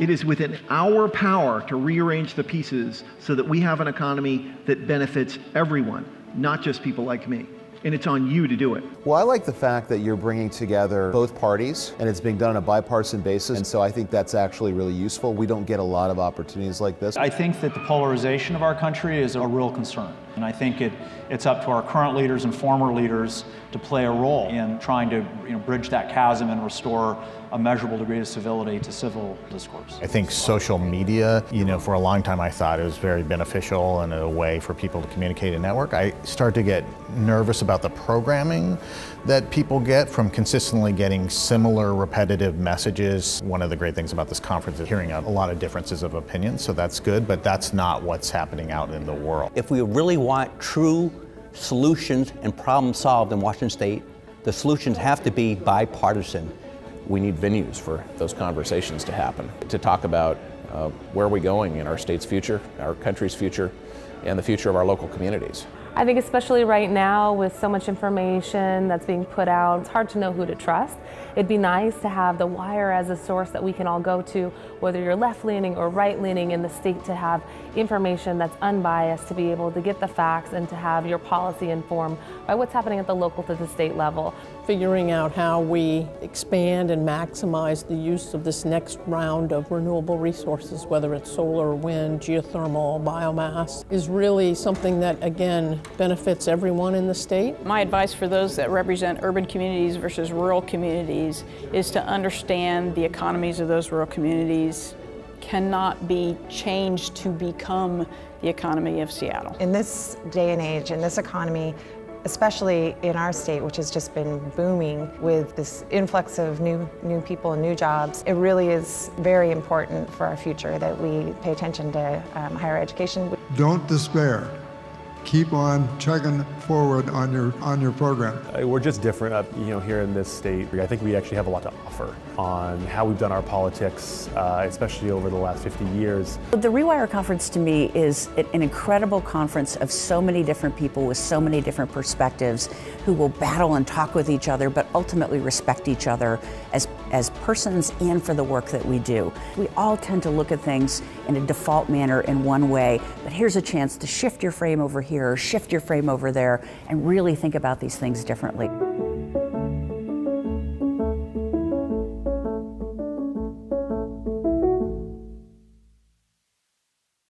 It is within our power to rearrange the pieces so that we have an economy that benefits everyone, not just people like me. And it's on you to do it. Well, I like the fact that you're bringing together both parties and it's being done on a bipartisan basis. And so I think that's actually really useful. We don't get a lot of opportunities like this. I think that the polarization of our country is a real concern. And I think it's up to our current leaders and former leaders to play a role in trying to bridge that chasm and restore a measurable degree of civility to civil discourse. I think social media, for a long time I thought it was very beneficial and a way for people to communicate and network. I start to get nervous about the programming that people get from consistently getting similar repetitive messages. One of the great things about this conference is hearing a lot of differences of opinion, so that's good, but that's not what's happening out in the world. If we really want true solutions and problem solved in Washington State, the solutions have to be bipartisan. We need venues for those conversations to happen, to talk about where are we going in our state's future, our country's future, and the future of our local communities. I think especially right now with so much information that's being put out, it's hard to know who to trust. It'd be nice to have the wire as a source that we can all go to, whether you're left-leaning or right-leaning in the state, to have information that's unbiased, to be able to get the facts and to have your policy informed by what's happening at the local to the state level. Figuring out how we expand and maximize the use of this next round of renewable resources, whether it's solar, wind, geothermal, biomass, is really something that, again, benefits everyone in the state. My advice for those that represent urban communities versus rural communities is to understand the economies of those rural communities cannot be changed to become the economy of Seattle. In this day and age, in this economy, especially in our state, which has just been booming with this influx of new people and new jobs, it really is very important for our future that we pay attention to higher education. Don't despair. Keep on chugging forward on your program. We're just different here in this state. I think we actually have a lot to offer on how we've done our politics, especially over the last 50 years. The Rewire Conference to me is an incredible conference of so many different people with so many different perspectives who will battle and talk with each other, but ultimately respect each other as persons and for the work that we do. We all tend to look at things in a default manner in one way, but here's a chance to shift your frame over here, or shift your frame over there, and really think about these things differently.